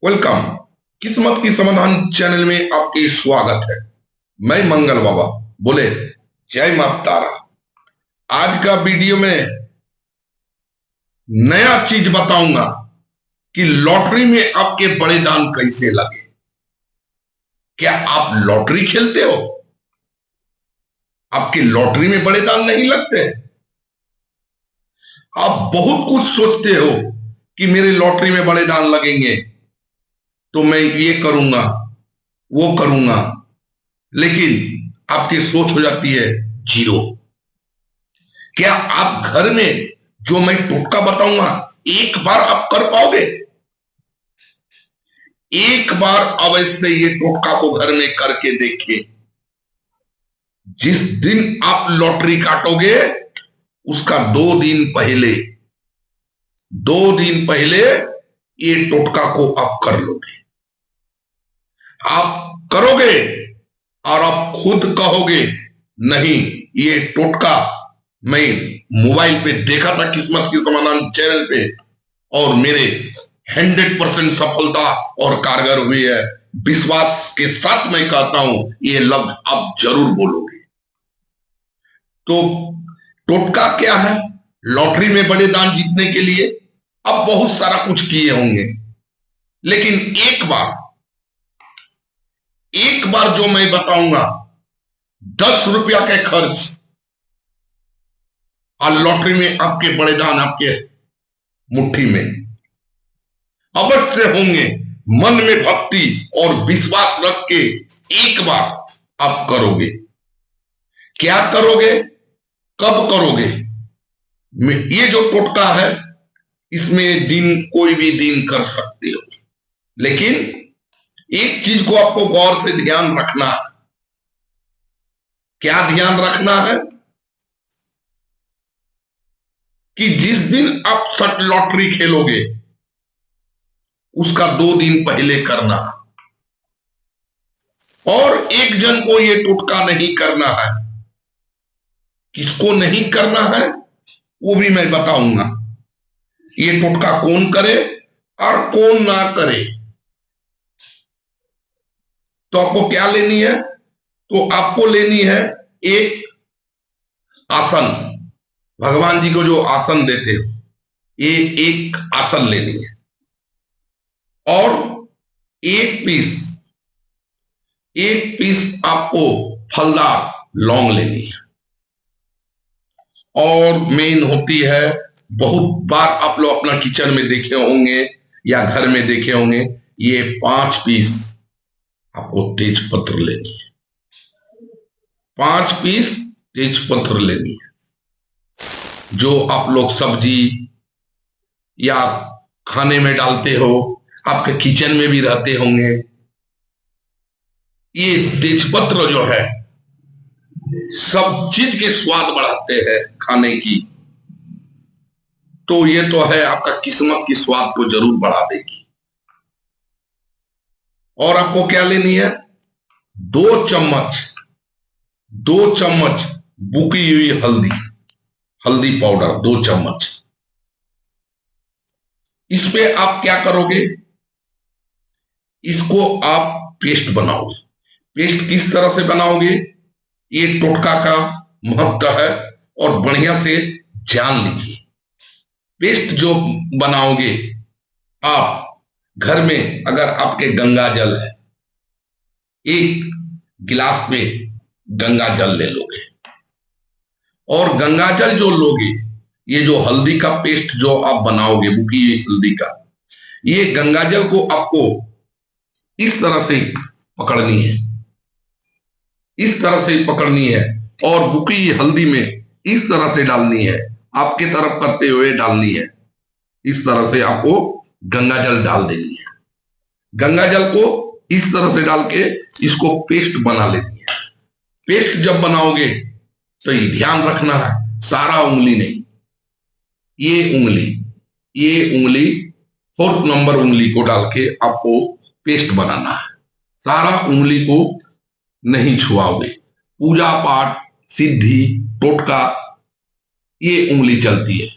Welcome. किस्मत की समाधान चैनल में आपके स्वागत है। मैं मंगल बाबा बोले जय माता तारा। आज का वीडियो में नया चीज बताऊंगा कि लॉटरी में आपके बड़े दान कैसे लगे। क्या आप लॉटरी खेलते हो? आपके लॉटरी में बड़े दान नहीं लगते? आप बहुत कुछ सोचते हो कि मेरे लॉटरी में बड़े दान लगेंगे तो मैं ये करूंगा वो करूंगा, लेकिन आपकी सोच हो जाती है जीरो। क्या आप घर में जो मैं टोटका बताऊंगा एक बार आप कर पाओगे? एक बार अवश्य ये टोटका को घर में करके देखिए। जिस दिन आप लॉटरी काटोगे उसका 2 दिन पहले ये टोटका को आप कर लोगे। आप करोगे और आप खुद कहोगे नहीं, ये टोटका मैं मोबाइल पे देखा था किस्मत की समाधान चैनल पे और मेरे 100% सफलता और कारगर हुई है। विश्वास के साथ मैं कहता हूं ये लफ्ज आप जरूर बोलोगे। तो टोटका क्या है? लॉटरी में बड़े दान जीतने के लिए अब बहुत सारा कुछ किए होंगे, लेकिन एक बार जो मैं बताऊंगा 10 रुपया के खर्च और लॉटरी में आपके बड़े दान आपके मुट्ठी में अवश्य होंगे। मन में भक्ति और विश्वास रख के एक बार आप करोगे। क्या करोगे, कब करोगे? ये जो टोटका है इसमें दिन कोई भी दिन कर सकते हो, लेकिन एक चीज को आपको गौर से ध्यान रखना है। क्या ध्यान रखना है? कि जिस दिन आप सट लॉटरी खेलोगे उसका 2 दिन पहले करना, और एक जन को ये टोटका नहीं करना है। किसको नहीं करना है वो भी मैं बताऊंगा। ये टोटका कौन करे और कौन ना करे। तो आपको क्या लेनी है? तो आपको लेनी है एक आसन। भगवान जी को जो आसन देते हो ये एक आसन लेनी है, और एक पीस आपको फलदार लौंग लेनी है। और मेन होती है, बहुत बार आप लोग अपना किचन में देखे होंगे या घर में देखे होंगे, ये 5 पीस आपको तेज पत्र लेनी है। 5 पीस तेज पत्र लेनी है। जो आप लोग सब्जी या खाने में डालते हो, आपके किचन में भी रहते होंगे। ये तेजपत्र जो है सब चीज के स्वाद बढ़ाते हैं खाने की, तो ये तो है आपका किस्मत की स्वाद को जरूर बढ़ा देगी। और आपको क्या लेनी है? 2 चम्मच बुकी हुई हल्दी पाउडर 2 चम्मच। इस पे आप क्या करोगे? इसको आप पेस्ट बनाओगे। पेस्ट किस तरह से बनाओगे ये टोटका का महत्व है, और बढ़िया से जान लीजिए। पेस्ट जो बनाओगे आप घर में, अगर आपके गंगा जल है, एक गिलास में गंगा जल ले लोगे, और गंगा जल जो लोगे, ये जो हल्दी का पेस्ट जो आप बनाओगे बुकी हल्दी का, ये गंगा जल को आपको इस तरह से पकड़नी है, इस तरह से पकड़नी है, और बुकी हल्दी में इस तरह से डालनी है, आपके तरफ करते हुए डालनी है। इस तरह से आपको गंगा जल डाल देनी है। गंगा जल को इस तरह से डाल के इसको पेस्ट बना लेनी है। पेस्ट जब बनाओगे तो ये ध्यान रखना है, सारा उंगली नहीं, ये उंगली 4th नंबर उंगली को डाल के आपको पेस्ट बनाना है। सारा उंगली को नहीं छुआओगे। पूजा पाठ, सिद्धि, टोटका, ये उंगली चलती है,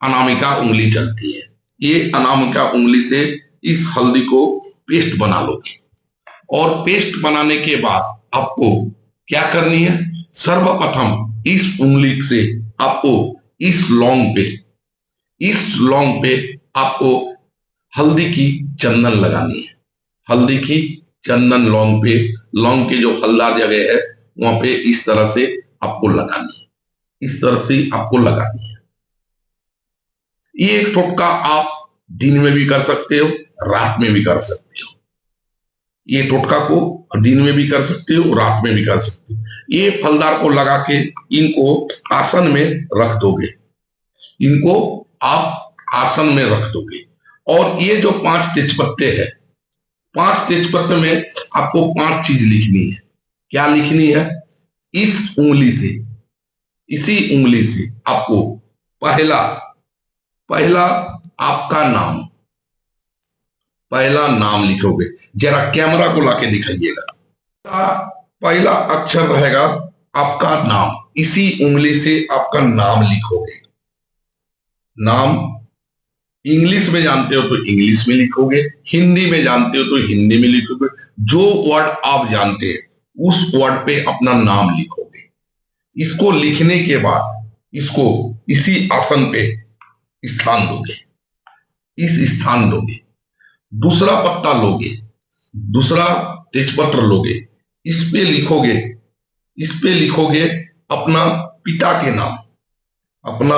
अनामिका उंगली चलती है। ये अनामिका उंगली से इस हल्दी को पेस्ट बना लोगे। और पेस्ट बनाने के बाद आपको क्या करनी है, सर्वप्रथम इस उंगली से आपको इस लौंग पे आपको हल्दी की चंदन लगानी है। हल्दी की चंदन लौंग पे, लौंग के जो हलदार जगह है वहां पे इस तरह से आपको लगानी है, इस तरह से आपको लगानी है। ये एक टोटका आप दिन में भी कर सकते हो, रात में भी कर सकते हो। ये टोटका को दिन में भी कर सकते हो, रात में भी कर सकते हो। ये फलदार को लगा के इनको आसन में रख दोगे, इनको आप आसन में रख दोगे। और ये जो 5 तेजपत्ते हैं, 5 तेजपत्ते में आपको 5 चीज लिखनी है। क्या लिखनी है, इस उंगली से, इसी उंगली से आपको पहला आपका नाम, पहला नाम लिखोगे। जरा कैमरा को लाके दिखाइएगा। पहला अक्षर रहेगा आपका नाम, इसी उंगली से आपका नाम लिखोगे। नाम इंग्लिश में जानते हो तो इंग्लिश में लिखोगे, हिंदी में जानते हो तो हिंदी में लिखोगे। जो वर्ड आप जानते हैं उस वर्ड पे अपना नाम लिखोगे। इसको लिखने के बाद इसको इसी आसन पे स्थान दोगे, इस स्थान दोगे। दूसरा पत्ता लोगे, दूसरा तेजपत्र लोगे, इस पे लिखोगे अपना पिता के नाम, अपना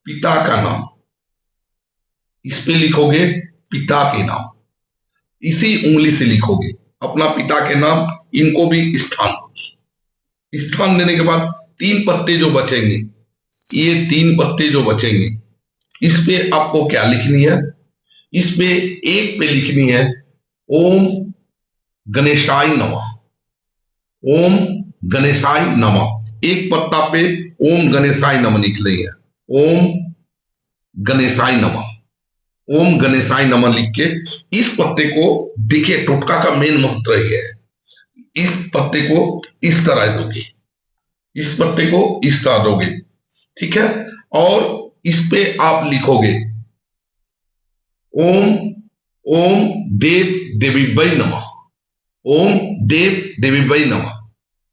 पिता का नाम, इस पे लिखोगे पिता के नाम। इसी उंगली से लिखोगे अपना पिता के नाम, इनको भी स्थान दोगे। स्थान देने के बाद 3 पत्ते जो बचेंगे, ये 3 पत्ते जो बचेंगे, इस पे आपको क्या लिखनी है, इस पे एक पे लिखनी है ओम गणेशाय नमः, ओम गणेशाय नमः। एक पत्ता पे ओम गणेशाय नमः लिख लेंगे, ओम गणेशाय नमः, ओम गणेशाय नमः लिख के इस पत्ते को, देखिए टोटका का मेन मंत्र ही है, इस पत्ते को इस तरह दोगे, इस पत्ते को इस तरह दोगे, ठीक है। और इस पे आप लिखोगे ओम देव देवी वै नमः, ओम देव देवी वै नमः।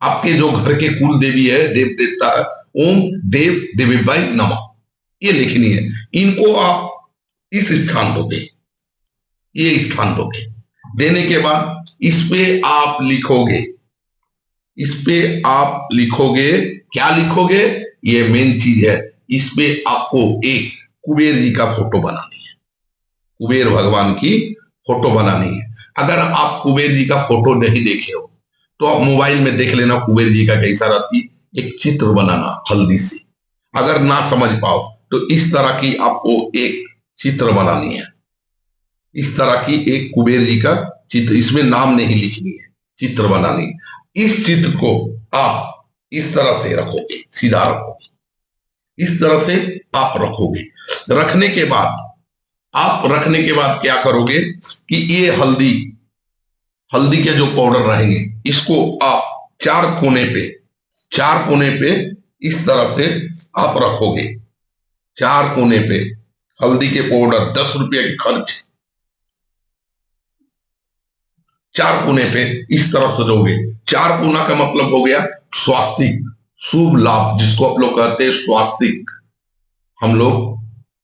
आपके जो घर के कुल देवी है, देव देवता है, ओम देव देवी वै नमः, ये लिखनी है। इनको आप इस स्थान दोगे, ये स्थान दोगे। देने के बाद इस पे आप लिखोगे, इस पे आप लिखोगे, क्या लिखोगे, ये मेन चीज है। इस पे आपको एक कुबेर जी का फोटो बनानी है, कुबेर भगवान की फोटो बनानी है। अगर आप कुबेर जी का फोटो नहीं देखे हो तो आप मोबाइल में देख लेना कुबेर जी का कैसा रहती, एक चित्र बनाना हल्दी से। अगर ना समझ पाओ तो इस तरह की आपको एक चित्र बनानी है, इस तरह की एक कुबेर जी का चित्र, इसमें नाम नहीं लिखनी है, चित्र बनानी है। इस चित्र को आप इस तरह से रखोगे, सीधा रखोगे, इस तरह से आप रखोगे। रखने के बाद क्या करोगे कि ये हल्दी के जो पाउडर रहेंगे, इसको आप 4 कोने पे इस तरह से आप रखोगे। 4 कोने पे हल्दी के पाउडर, 10 रुपये की खर्च, 4 कोने पे इस तरह सजोगे। 4 कोना का मतलब हो गया स्वास्तिक, शुभ लाभ, जिसको आप लोग कहते हैं स्वास्तिक। हम लोग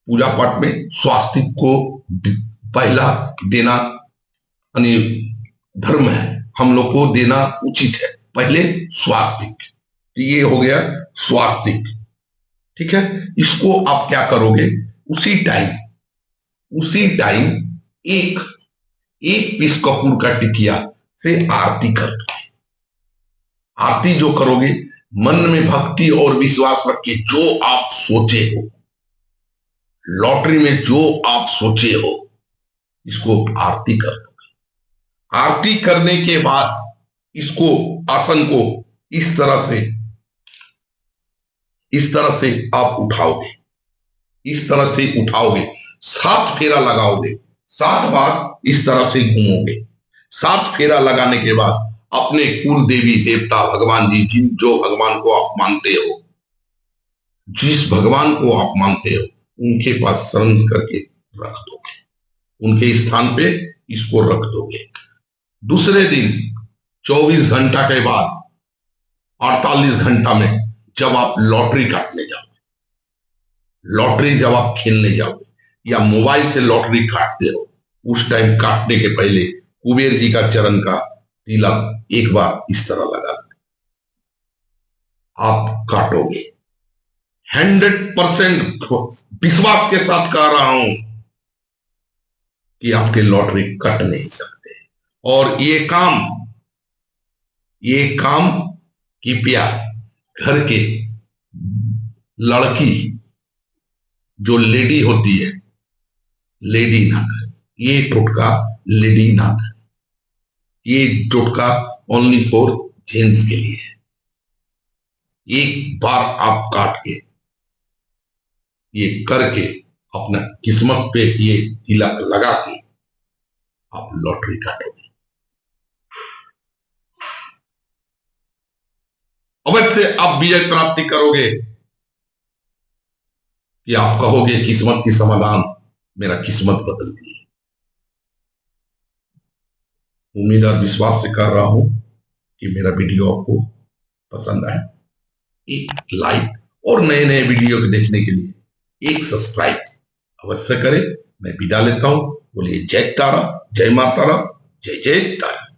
पूजा पाठ में स्वास्तिक को पहला देना यानी धर्म है, हम लोग को देना उचित है, पहले स्वास्तिक। तो ये हो गया स्वास्तिक, ठीक है। इसको आप क्या करोगे, उसी टाइम एक पीस कपूर का टिकिया से आरती कर दोगे। आरती जो करोगे, मन में भक्ति और विश्वास रख के जो आप सोचे हो, लॉटरी में जो आप सोचे हो, इसको आरती कर दोगे। आरती करने के बाद इसको, आसन को इस तरह से आप उठाओगे, इस तरह से उठाओगे, 7 फेरा लगाओगे, 7 बार इस तरह से घूमोगे। 7 फेरा लगाने के बाद अपने कुल देवी देवता भगवान जी, जो भगवान को आप मानते हो, जिस भगवान को आप मानते हो, उनके पास शरण करके रख दोगे, उनके स्थान पे इसको रख दोगे। दूसरे दिन 24 घंटा के बाद 48 घंटा में जब आप लॉटरी काटने जाओगे, लॉटरी जब आप खेलने जाओगे या मोबाइल से लॉटरी काटते हो, उस टाइम काटने के पहले कुबेर जी का चरण का तिलक एक बार इस तरह लगा दो। आप काटोगे। 100% विश्वास के साथ कह रहा हूं कि आपके लॉटरी कट नहीं सकते। और ये काम कृपया घर के लड़की जो लेडी होती है, लेडी ना करे। ये टोटका लेडी ना करे। ये टोटका ओनली फॉर जेंट्स के लिए है। एक बार आप काट के ये करके अपना किस्मत पे ये तिलक लगा के आप लॉटरी काटोगे। अवश्य आप विजय प्राप्ति करोगे कि आप कहोगे किस्मत की समाधान मेरा किस्मत बदल दी। उम्मीद और विश्वास से कर रहा हूं कि मेरा वीडियो आपको पसंद आए। एक लाइक और नए नए वीडियो को देखने के लिए एक सब्सक्राइब अवश्य करें। मैं विदा लेता हूं। बोलिए जय तारा, जय माता, जय जय तारा।